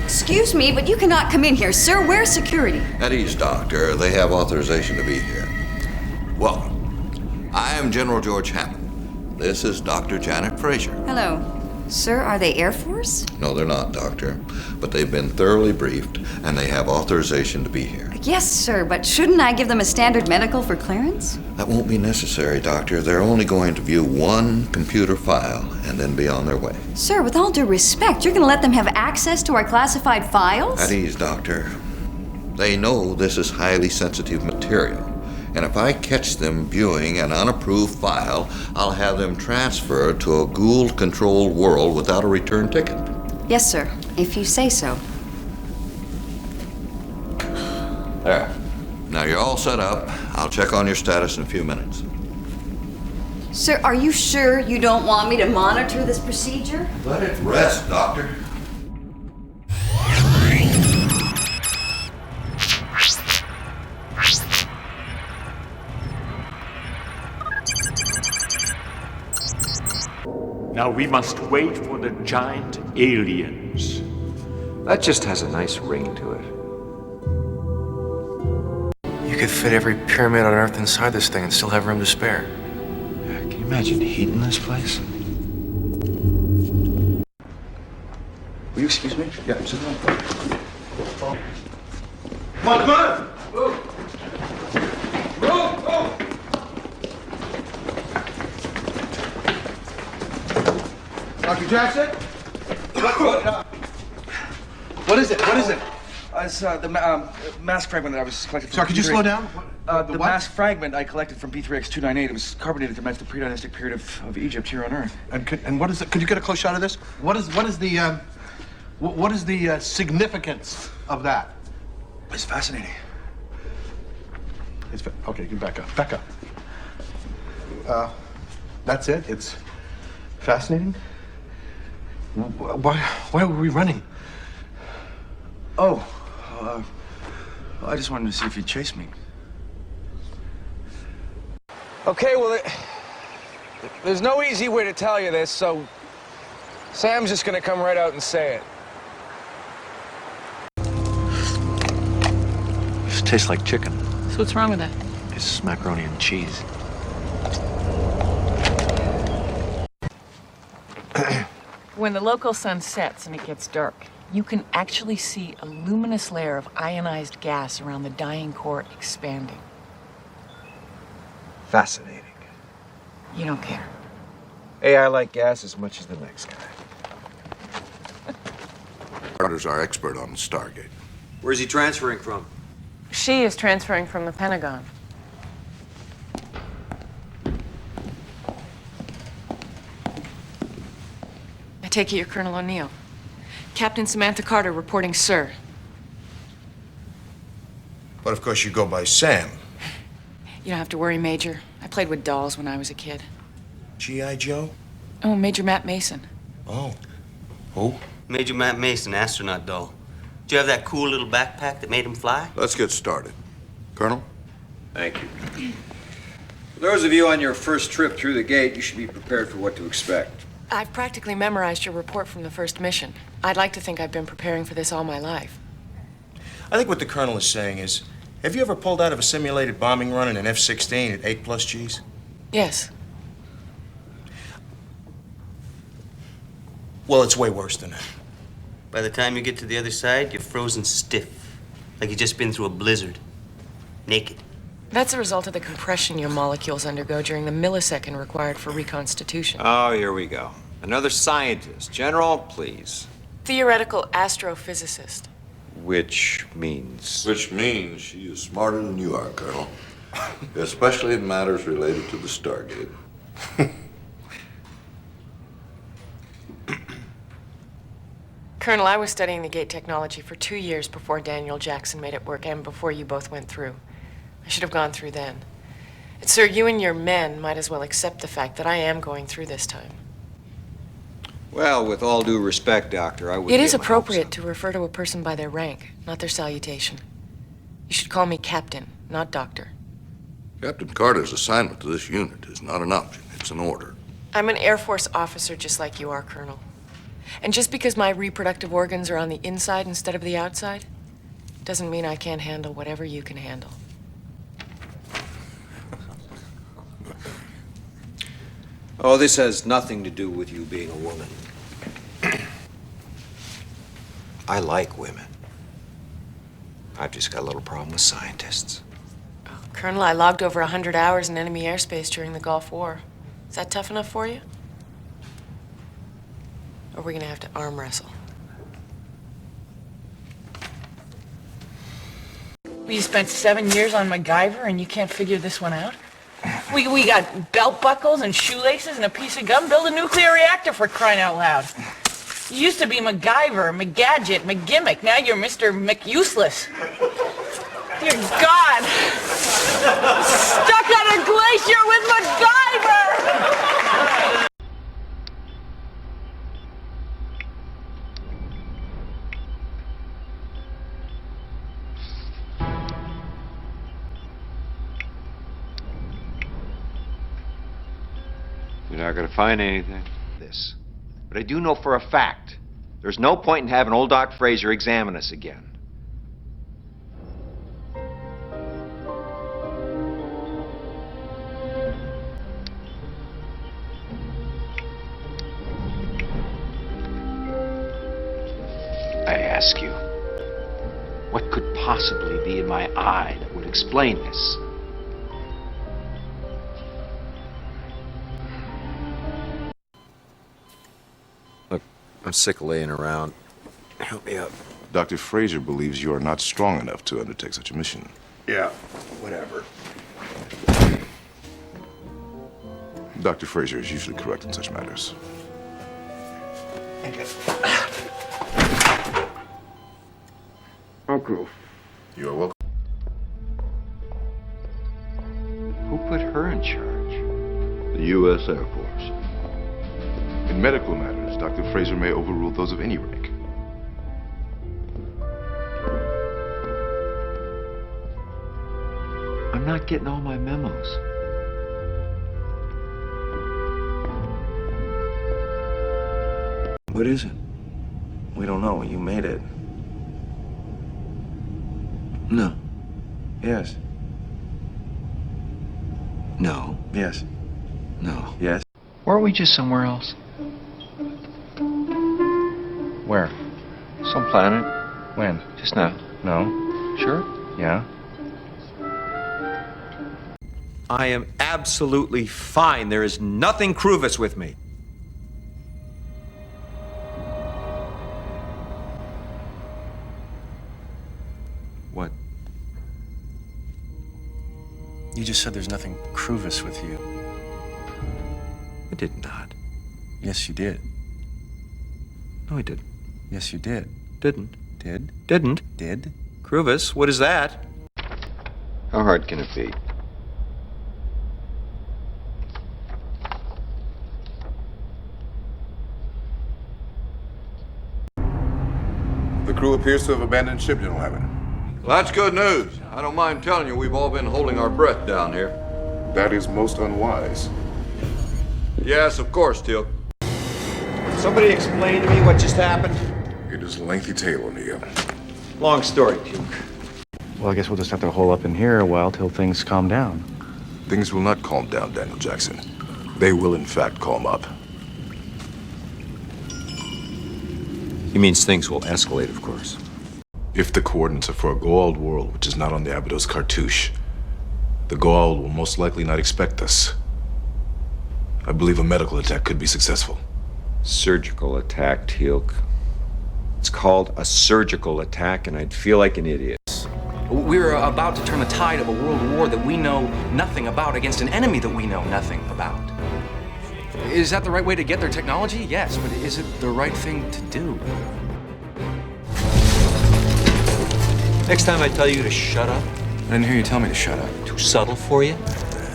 Excuse me, but you cannot come in here, sir. Where's security? At ease, Doctor. They have authorization to be here. Welcome. I am General George Hammond. This is Dr. Janet Fraser. Hello. Sir, are they Air Force? No, they're not, Doctor. But they've been thoroughly briefed, and they have authorization to be here. Yes, sir, but shouldn't I give them a standard medical for clearance? That won't be necessary, Doctor. They're only going to view one computer file and then be on their way. Sir, with all due respect, you're going to let them have access to our classified files? At ease, Doctor. They know this is highly sensitive material. And if I catch them viewing an unapproved file, I'll have them transferred to a Gould-controlled world without a return ticket. Yes, sir, if you say so. There. Now you're all set up. I'll check on your status in a few minutes. Sir, are you sure you don't want me to monitor this procedure? Let it rest, Doctor. Now we must wait for the giant aliens. That just has a nice ring to it. You could fit every pyramid on Earth inside this thing and still have room to spare. Yeah, can you imagine heat in this place? Will you excuse me? Yeah, sit down. Come on, come on! Move! Move! Dr. Jackson? What is it? What is it? It's the mask fragment that I was collecting from Sorry, could you slow down? The mask fragment I collected from P3X298. It was carbonated to match the pre-dynastic period of Egypt here on Earth. And what is it? Could you get a close shot of this? What is the significance of that? It's fascinating. Okay, you can back up. Back up. That's it? It's fascinating? Why were we running? Oh, I just wanted to see if you'd chase me. Okay, well, there's no easy way to tell you this, so Sam's just gonna come right out and say it. This tastes like chicken. So what's wrong with that? It's macaroni and cheese. When the local sun sets and it gets dark, you can actually see a luminous layer of ionized gas around the dying core expanding. Fascinating. You don't care. Hey, I like gas as much as the next guy. Carter's our expert on Stargate. Where's he transferring from? She is transferring from the Pentagon. I take it you're Colonel O'Neill. Captain Samantha Carter reporting, sir. But of course you go by Sam. You don't have to worry, Major. I played with dolls when I was a kid. G.I. Joe? Oh, Major Matt Mason. Oh. Who? Major Matt Mason, astronaut doll. Did you have that cool little backpack that made him fly? Let's get started. Colonel? Thank you. For those of you on your first trip through the gate, you should be prepared for what to expect. I've practically memorized your report from the first mission. I'd like to think I've been preparing for this all my life. I think what the Colonel is saying is, have you ever pulled out of a simulated bombing run in an F-16 at 8+ Gs? Yes. Well, it's way worse than that. By the time you get to the other side, you're frozen stiff. Like you've just been through a blizzard. Naked. That's a result of the compression your molecules undergo during the millisecond required for reconstitution. Oh, here we go. Another scientist. General, please. Theoretical astrophysicist. Which means? Which means she is smarter than you are, Colonel. Especially in matters related to the Stargate. Colonel, I was studying the gate technology for 2 years before Daniel Jackson made it work and before you both went through. I should have gone through then. And, sir, you and your men might as well accept the fact that I am going through this time. Well, with all due respect, Doctor, I would. It is appropriate to refer to a person by their rank, not their salutation. You should call me Captain, not Doctor. Captain Carter's assignment to this unit is not an option, it's an order. I'm an Air Force officer just like you are, Colonel. And just because my reproductive organs are on the inside instead of the outside, doesn't mean I can't handle whatever you can handle. Oh, this has nothing to do with you being a woman. I like women. I've just got a little problem with scientists. Colonel, I logged over 100 hours in enemy airspace during the Gulf War. Is that tough enough for you? Or are we gonna have to arm wrestle? You spent 7 years on MacGyver and you can't figure this one out? We got belt buckles and shoelaces and a piece of gum. Build a nuclear reactor, for crying out loud. You used to be MacGyver, McGadget, McGimmick. Now you're Mr. McUseless. Dear God. Stuck on a glacier with MacGyver! You're not going to find anything. This. But I do know for a fact there's no point in having old Doc Fraser examine us again. I ask you, what could possibly be in my eye that would explain this? Look, I'm sick of laying around. Help me up. Dr. Fraser believes you are not strong enough to undertake such a mission. Yeah, whatever. Dr. Fraser is usually correct in such matters. Uncle. You are welcome. Who put her in charge? The U.S. Air Force. In medical matters, Dr. Fraser may overrule those of any rank. I'm not getting all my memos. What is it? We don't know. You made it. No. Yes. No. Yes. No. Yes. Weren't we just somewhere else? Where? Some planet. When? Just now. No. Sure? Yeah. I am absolutely fine. There is nothing Kruvus with me. What? You just said there's nothing Kruvus with you. I did not. Yes, you did. No, I didn't. Yes, you did. Didn't. Did? Didn't. Did? Kruvus, what is that? How hard can it be? The crew appears to have abandoned ship, General Hammond. Well, that's good news. I don't mind telling you we've all been holding our breath down here. That is most unwise. Yes, of course, Teal. Somebody explain to me what just happened? It is a lengthy tale, O'Neill. Long story, Duke. Well, I guess we'll just have to hole up in here a while till things calm down. Things will not calm down, Daniel Jackson. They will, in fact, calm up. He means things will escalate, of course. If the coordinates are for a Goa'uld world, which is not on the Abydos cartouche, the Goa'uld will most likely not expect us. I believe a medical attack could be successful. Surgical attack, Teal'c. It's called a surgical attack, and I'd feel like an idiot. We're about to turn the tide of a world war that we know nothing about against an enemy that we know nothing about. Is that the right way to get their technology? Yes, but is it the right thing to do? Next time I tell you to shut up. I didn't hear you tell me to shut up. Too subtle for you?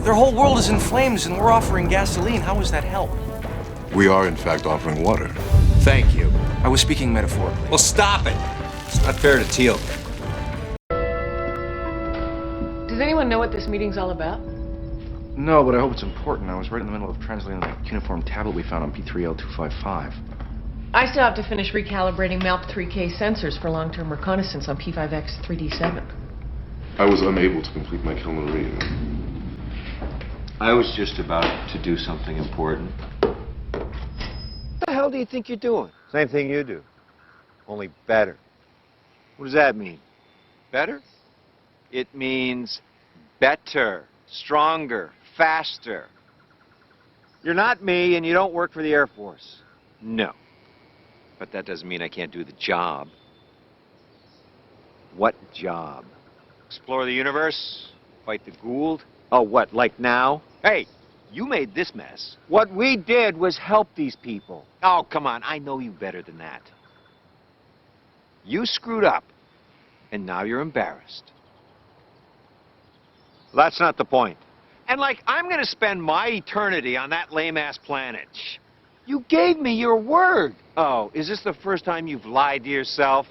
Their whole world is in flames and we're offering gasoline. How does that help? We are, in fact, offering water. Thank you. I was speaking metaphorically. Well, stop it. It's not fair to Teal'c. Does anyone know what this meeting's all about? No, but I hope it's important. I was right in the middle of translating the cuneiform tablet we found on P3L255. I still have to finish recalibrating MALP 3K sensors for long-term reconnaissance on P5X 3D7. I was unable to complete my Kelman reading. I was just about to do something important. What the hell do you think you're doing? Same thing you do, only better. What does that mean? Better? It means better, stronger, faster. You're not me, and you don't work for the Air Force. No. But that doesn't mean I can't do the job. What job? Explore the universe? Fight the Gould? Oh, what, like now? Hey, you made this mess. What we did was help these people. Oh, come on, I know you better than that. You screwed up, and now you're embarrassed. That's not the point. And like, I'm gonna spend my eternity on that lame-ass planet. Shh. You gave me your word. Oh, is this the first time you've lied to yourself?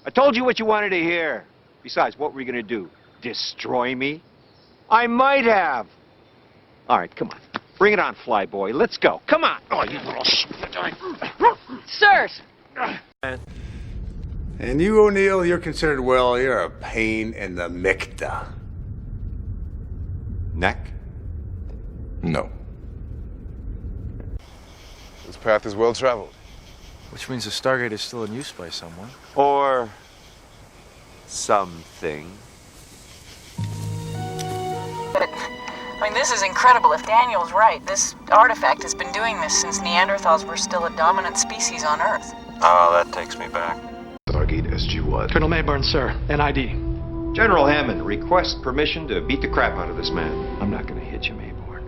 I told you what you wanted to hear. Besides, what were you gonna do? Destroy me? I might have. All right, come on. Bring it on, Flyboy. Let's go. Come on. Oh, you little shit. Sirs! And you, O'Neill, you're considered, well, you're a pain in the mikta. Neck? No. This path is well traveled. Which means the Stargate is still in use by someone. Or something. I mean, this is incredible. If Daniel's right, this artifact has been doing this since Neanderthals were still a dominant species on Earth. Oh, that takes me back. STARGATE SG what? Colonel Mayburn, sir. NID. General Hammond, request permission to beat the crap out of this man. I'm not gonna hit you, Mayborn.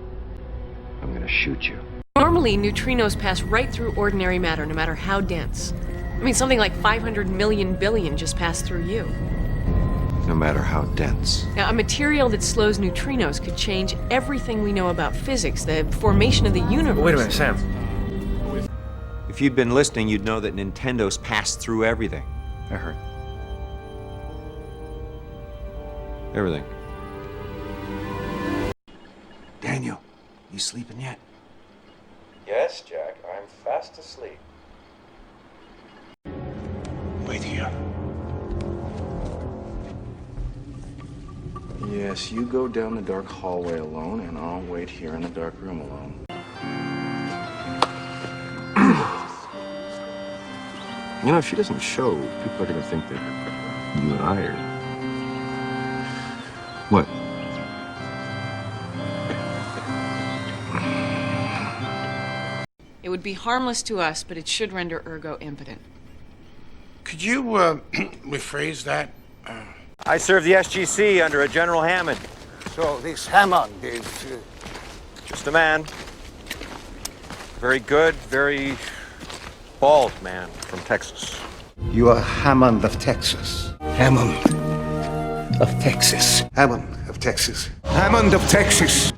I'm gonna shoot you. Normally, neutrinos pass right through ordinary matter, no matter how dense. I mean, something like 500 million billion just passed through you. No matter how dense. Now, a material that slows neutrinos could change everything we know about physics, the formation of the universe. Wait a minute, Sam. If you'd been listening, you'd know that Nintendo's passed through everything. I heard. Everything. Daniel, you sleeping yet? Yes, Jack, I'm fast asleep. Wait here. Yes, you go down the dark hallway alone, and I'll wait here in the dark room alone. You know, if she doesn't show, people are gonna think that you and I are... What? It would be harmless to us, but it should render Ergo impotent. Could you, rephrase that? I serve the SGC under a General Hammond. So this Hammond is... Just a man. Very good, very bald man from Texas. You are Hammond of Texas. Hammond of Texas. Hammond of Texas. Hammond of Texas.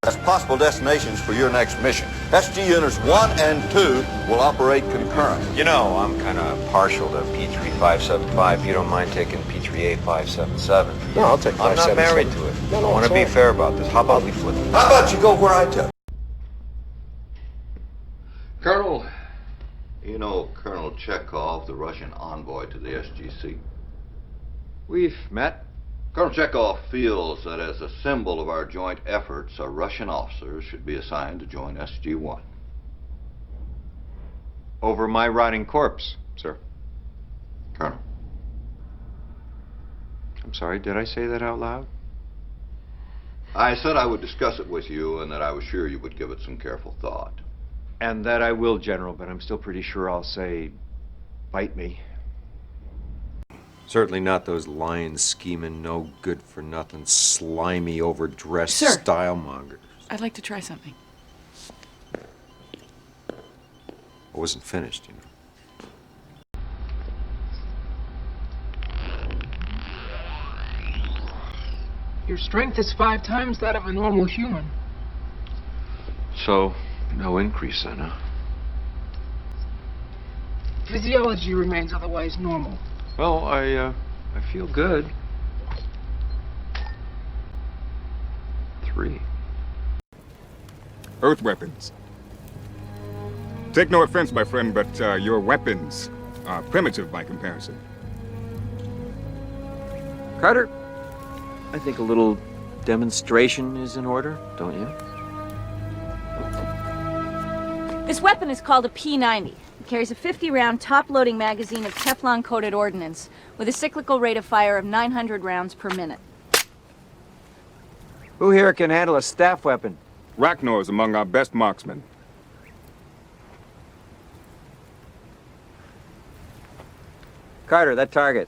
As possible destinations for your next mission. SG Units 1 and 2 will operate concurrently. You know, I'm kind of partial to P3575. If you don't mind taking P38577. No, I'll take 577. I'm not married to it. No, I want to be it's all fair about this. How about we flip it? How about you go where I tell you? Colonel, You know Colonel Chekhov, the Russian envoy to the SGC? We've met. Colonel Chekhov feels that as a symbol of our joint efforts, a Russian officer should be assigned to join SG-1. Over my rotting corpse, sir. Colonel. I'm sorry, did I say that out loud? I said I would discuss it with you and that I was sure you would give it some careful thought. And that I will, General, but I'm still pretty sure I'll say, bite me. Certainly not those lions scheming, no good for nothing, slimy, overdressed Sir. style mongers. I'd like to try something. I wasn't finished, you know. Your strength is 5 times that of a normal human. So, no increase then, huh? Physiology remains otherwise normal. Well, I feel good. 3. Earth weapons. Take no offense, my friend, but your weapons are primitive by comparison. Carter, I think a little demonstration is in order, don't you? This weapon is called a P90. It carries a 50-round top-loading magazine of Teflon-coated ordnance with a cyclical rate of fire of 900 rounds per minute. Who here can handle a staff weapon? Ragnar is among our best marksmen. Carter, that target.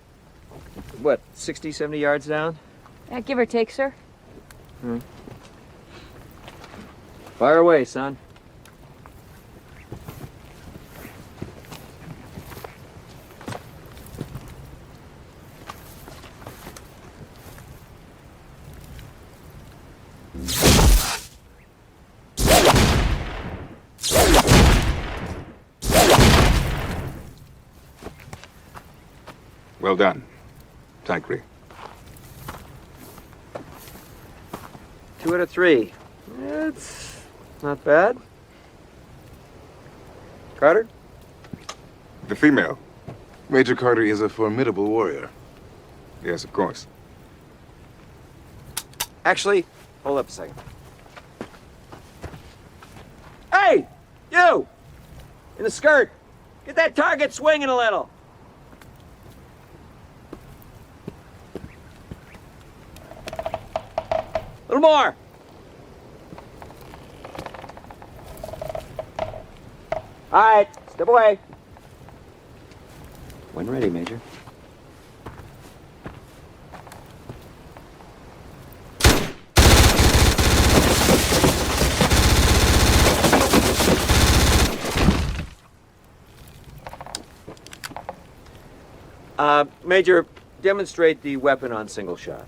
What, 60, 70 yards down? Yeah, give or take, sir. Fire away, son. Well done. Tankry. 2 out of 3. It's not bad. Carter? The female. Major Carter is a formidable warrior. Yes, of course. Actually, hold up a second. Hey! You! In the skirt! Get that target swinging a little! A little more! All right, step away. When ready, Major. Major, demonstrate the weapon on single shot.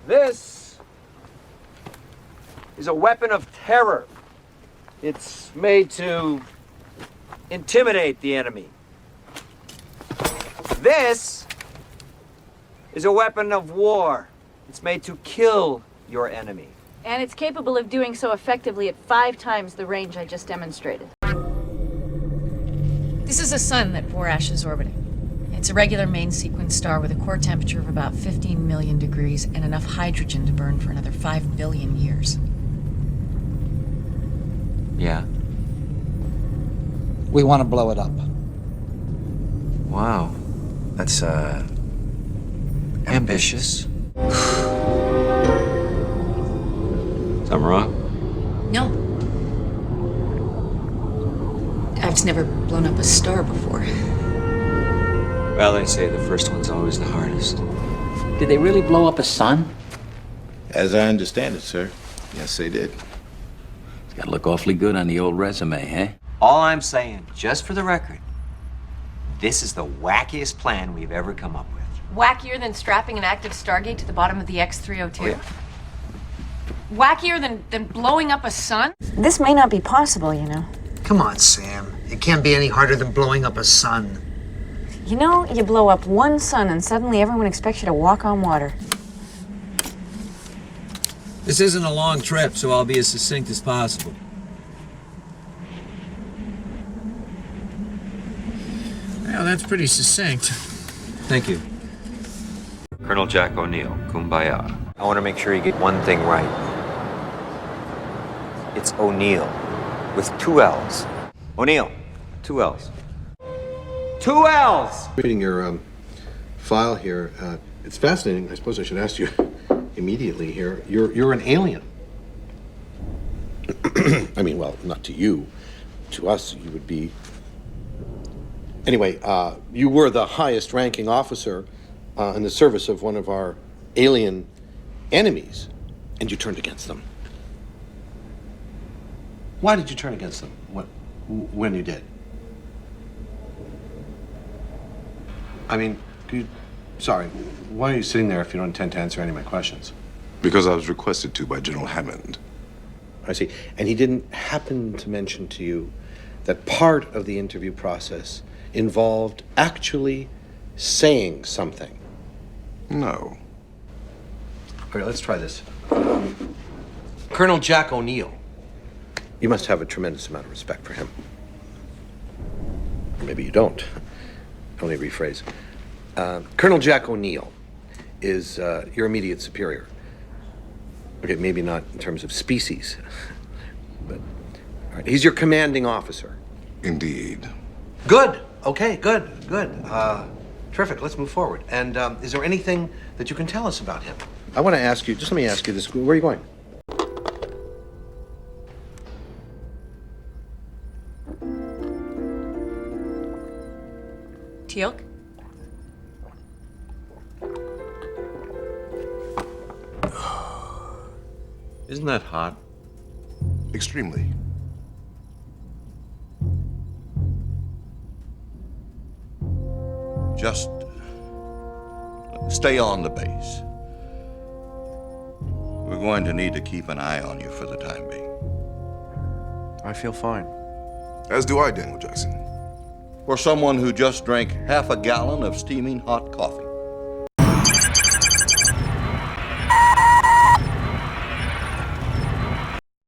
This is a weapon of terror. It's made to intimidate the enemy. This is a weapon of war. It's made to kill your enemy. And it's capable of doing so effectively at 5 times the range I just demonstrated. This is a sun that Vorash is orbiting. It's a regular main sequence star with a core temperature of about 15 million degrees and enough hydrogen to burn for another 5 billion years. Yeah. We want to blow it up. Wow. That's, ambitious. Something wrong? No. I've never blown up a star before. Well, they say the first one's always the hardest. Did they really blow up a sun? As I understand it, sir. Yes, they did. It's gotta look awfully good on the old resume, eh? All I'm saying, just for the record, this is the wackiest plan we've ever come up with. Wackier than strapping an active Stargate to the bottom of the X-302? Oh, yeah. Wackier than blowing up a sun? This may not be possible, you know. Come on, Sam. It can't be any harder than blowing up a sun. You know, you blow up one sun and suddenly everyone expects you to walk on water. This isn't a long trip, so I'll be as succinct as possible. Well, that's pretty succinct. Thank you. Colonel Jack O'Neill, Kumbaya. I want to make sure you get one thing right. It's O'Neill, with 2 L's. O'Neill, 2 L's. 2 L's! Reading your file here, it's fascinating. I suppose I should ask you immediately here. You're an alien. I mean, well, not to you. To us, you would be. Anyway, you were the highest ranking officer in the service of one of our alien enemies, and you turned against them. Why did you turn against them when you did? I mean, sorry, why are you sitting there if you don't intend to answer any of my questions? Because I was requested to by General Hammond. I see. And he didn't happen to mention to you that part of the interview process involved actually saying something No. All right, let's try this. Colonel Jack O'Neill. You must have a tremendous amount of respect for him. Or maybe you don't. Let me rephrase. Colonel Jack O'Neill is your immediate superior. Okay, maybe not in terms of species, but all right, he's your commanding officer. Indeed. Good. Okay, good. Terrific. Let's move forward. And is there anything that you can tell us about him? I want to ask you, just let me ask you this. Where are you going? Teal'c? Isn't that hot? Extremely. Just stay on the base. We're going to need to keep an eye on you for the time being. I feel fine. As do I, Daniel Jackson. For someone who just drank half a gallon of steaming hot coffee.